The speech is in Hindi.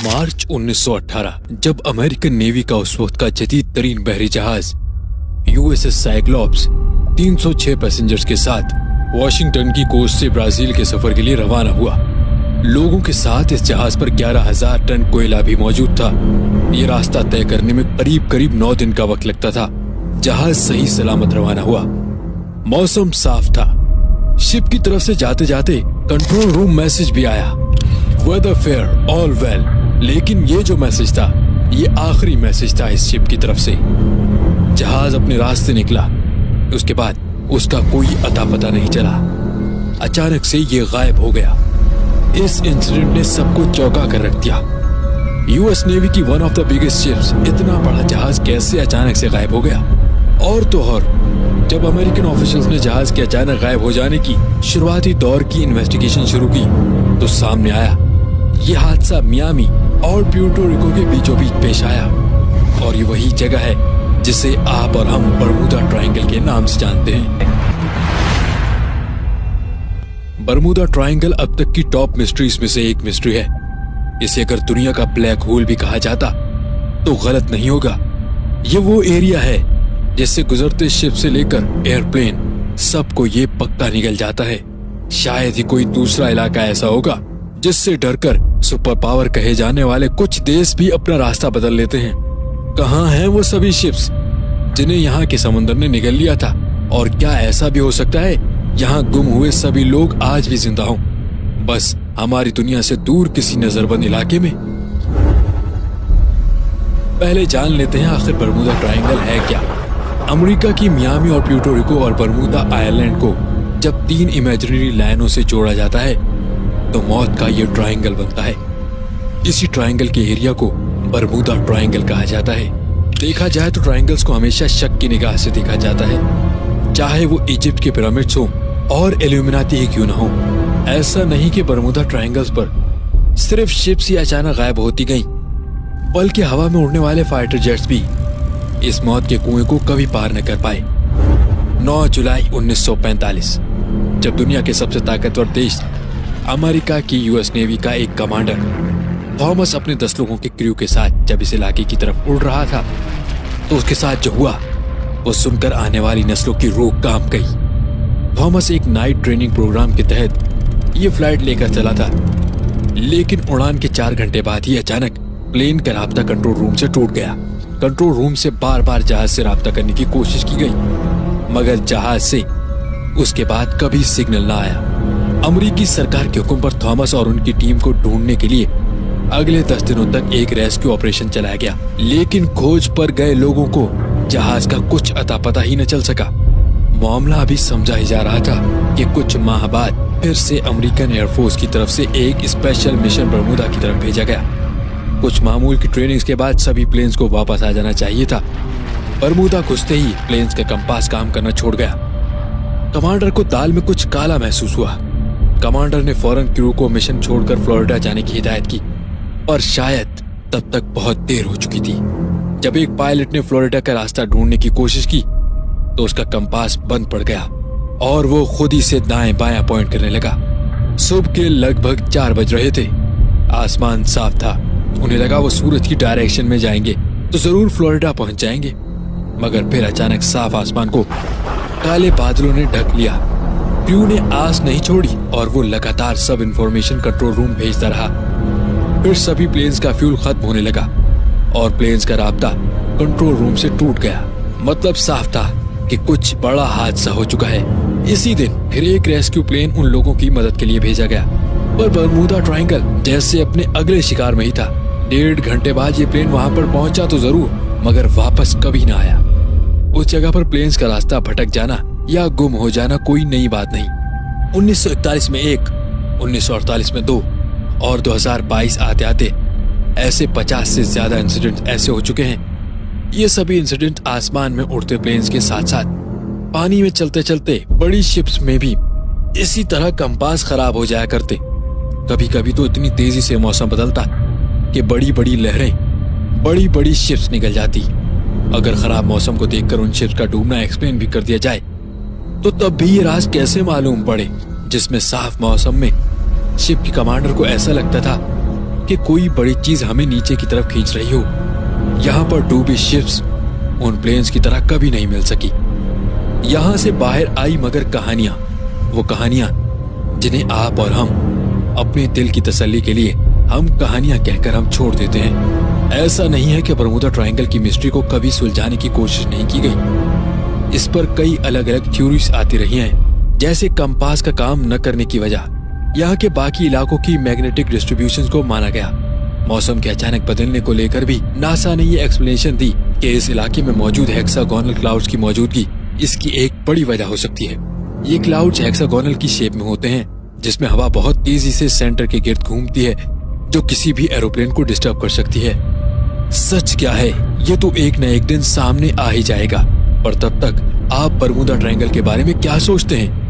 मार्च 1918 जब अमेरिकन नेवी का उस वक्त का जदीद तरीन बहरी जहाज यूएसएस साइक्लॉप्स 306 पैसेंजर्स के साथ वॉशिंगटन की कोस्ट से ब्राजील के सफर के लिए रवाना हुआ। लोगों के साथ इस जहाज पर 11,000 टन कोयला भी मौजूद था। ये रास्ता तय करने में करीब 9 दिन का वक्त लगता था। जहाज सही सलामत रवाना हुआ। मौसम साफ था। शिप की तरफ से जाते जाते कंट्रोल रूम मैसेज भी आया, वेदर फेयर ऑल वेल। लेकिन ये जो मैसेज था ये आखिरी मैसेज था इस शिप की तरफ से। जहाज अपने रास्ते निकला, उसके बाद उसका कोई अता पता नहीं चला। अचानक से ये गायब हो गया। इस इंसिडेंट ने सबको चौंका कर रख दिया। यूएस नेवी की one of the biggest ships, इतना बड़ा जहाज कैसे अचानक से गायब हो गया। और तो और जब अमेरिकन ऑफिशियल्स ने जहाज के अचानक गायब हो जाने की शुरुआती दौर की इन्वेस्टिगेशन शुरू की तो सामने आया ये हादसा मियामी और प्यूर्टो रिको के बीचों बीच पेश आया। और ये वही जगह है जिसे आप और हम बरमूदा ट्रायंगल के नाम से जानते हैं। बरमूदा ट्रायंगल अब तक की टॉप मिस्ट्रीज में से एक मिस्ट्री है। इसे अगर दुनिया का ब्लैक होल भी कहा जाता तो गलत नहीं होगा। ये वो एरिया है जिससे गुजरते शिप से लेकर एयरप्लेन सबको ये पक्का निकल जाता है। शायद ही कोई दूसरा इलाका ऐसा होगा जिससे डरकर सुपर पावर कहे जाने वाले कुछ देश भी अपना रास्ता बदल लेते हैं। कहाँ हैं वो सभी शिप्स जिन्हें यहाँ के समुद्र ने निगल लिया था? और क्या ऐसा भी हो सकता है यहाँ गुम हुए सभी लोग आज भी जिंदा हों, बस हमारी दुनिया से दूर किसी नजरबंद इलाके में? पहले जान लेते हैं आखिर बरमूदा ट्रायंगल है क्या। अमेरिका की मियामी और प्यूर्टो रिको और बरमूदा आइलैंड को जब 3 इमेजिनरी लाइनों से जोड़ा जाता है तो मौत का ये ट्रायंगल बनता है। इसी ट्रायंगल के एरिया को बरमूदा ट्रायंगल कहा जाता है। देखा जाए तो ट्रायंगल्स को हमेशा शक की निगाह से देखा जाता है, चाहे वो इजिप्ट के पिरामिड्स हो और इल्यूमिनाती ही क्यों न हो। ऐसा नहीं कि बरमूदा ट्रायंगल्स पर सिर्फ शिप्स ही अचानक गायब होती गईं, बल्कि हवा में उड़ने वाले फाइटर जेट्स भी इस मौत के कुएं को कभी पार न कर पाए। 9 जुलाई 1945 जब दुनिया के सबसे ताकतवर देश अमेरिका की यूएस नेवी का एक कमांडर थॉमस अपने 10 लोगों के क्रू के साथ जब इस इलाके की तरफ उड़ रहा था तो उसके साथ जो हुआ वो सुनकर आने वाली नस्लों की रूह कांप गई। थॉमस एक नाइट ट्रेनिंग प्रोग्राम के तहत ये फ्लाइट लेकर चला था, लेकिन उड़ान के 4 घंटे बाद ही अचानक प्लेन का राब्ता कंट्रोल रूम से टूट गया। कंट्रोल रूम से बार-बार जहाज से राब्ता करने की कोशिश की गई, मगर जहाज से उसके बाद कभी सिग्नल ना आया। अमेरिकी सरकार के हुक्म पर थॉमस और उनकी टीम को ढूंढने के लिए अगले 10 दिनों तक एक रेस्क्यू ऑपरेशन चलाया गया, लेकिन खोज पर गए लोगों को जहाज का कुछ अता पता ही न चल सका। मामला अभी समझा ही जा रहा था कि कुछ माह बाद फिर से अमेरिकन एयरफोर्स की तरफ से एक स्पेशल मिशन बरमूदा की तरफ भेजा गया। कुछ मामूल की ट्रेनिंग्स के बाद सभी प्लेन्स को वापस आ जाना चाहिए था। बरमूदा घुसते ही प्लेन्स का कंपास काम करना छोड़ गया। कमांडर को दाल में कुछ काला महसूस हुआ। कमांडर ने फौरन क्रू को मिशन छोड़कर फ्लोरिडा जाने की हिदायत की, और शायद तब तक बहुत देर हो चुकी थी। जब एक पायलट ने फ्लोरिडा का रास्ता ढूंढने की कोशिश की तो उसका कंपास बंद पड़ गया और वो खुद ही से दाएं बायां पॉइंट करने लगा। सुबह के लगभग 4 बज रहे थे। आसमान साफ था। उन्हें लगा वो सूरज की डायरेक्शन में जाएंगे तो जरूर फ्लोरिडा पहुंच जाएंगे, मगर फिर अचानक साफ आसमान को काले बादलों ने ढक लिया। क्रू ने आस नहीं छोड़ी और वो लगातार सब इंफॉर्मेशन कंट्रोल रूम भेजता रहा। फिर सभी प्लेन्स का फ्यूल खत्म होने लगा और प्लेन्स का राब्ता कंट्रोल रूम से टूट गया। मतलब साफ था कि कुछ बड़ा हादसा हो चुका है। इसी दिन फिर एक रेस्क्यू प्लेन उन लोगों की मदद के लिए भेजा गया, पर बरमूदा ट्रायंगल जैसे अपने अगले शिकार में ही था। 1.5 घंटे बाद ये प्लेन वहां पर पहुंचा तो जरूर, मगर वापस कभी ना आया। उस जगह पर प्लेन्स का रास्ता भटक जाना या गुम हो जाना कोई नई बात नहीं। 1941 में 1, 1948 में 2 और 2022 आते आते ऐसे 50 से ज्यादा इंसिडेंट ऐसे हो चुके हैं। ये सभी इंसिडेंट आसमान में उड़ते प्लेन्स के साथ साथ पानी में चलते चलते बड़ी शिप्स में भी इसी तरह कंपास खराब हो जाया करते। कभी कभी तो इतनी तेजी से मौसम बदलता कि बड़ी बड़ी लहरें बड़ी बड़ी शिप्स निकल जाती। अगर खराब मौसम को देखकर उन शिप्स का डूबना एक्सप्लेन भी कर दिया जाए तो तब भी ये राज कैसे मालूम पड़े, जिसमें साफ मौसम में शिप के कमांडर को ऐसा लगता था कि कोई बड़ी चीज हमें नीचे की तरफ खींच रही हो। यहाँ पर डूबी शिप्स उन प्लेन्स की तरह कभी नहीं मिल सकी। यहाँ से बाहर आई मगर कहानियां, वो कहानियां जिन्हें आप और हम अपने दिल की तसल्ली के लिए हम कहानियां कहकर हम छोड़ देते हैं। ऐसा नहीं है कि बरमूदा ट्रायंगल की मिस्ट्री को कभी सुलझाने की कोशिश नहीं की गई। इस पर कई अलग अलग थ्योरीज आती रही हैं, जैसे कंपास का काम न करने की वजह, यहाँ के बाकी इलाकों की मैग्नेटिक डिस्ट्रीब्यूशन को माना गया। मौसम के अचानक बदलने को लेकर भी नासा ने ये एक्सप्लेनेशन दी कि इस इलाके में मौजूद हेक्सागोनल क्लाउड्स की मौजूदगी इसकी एक बड़ी वजह हो सकती है। ये क्लाउड्स हेक्सागोनल की शेप में होते हैं, जिसमें हवा बहुत तेजी से सेंटर के गिर्द घूमती है, जो किसी भी एरोप्लेन को डिस्टर्ब कर सकती है। सच क्या है ये तो एक न एक दिन सामने आ ही जाएगा। पर तब तक आप बरमूदा ट्रायंगल के बारे में क्या सोचते हैं?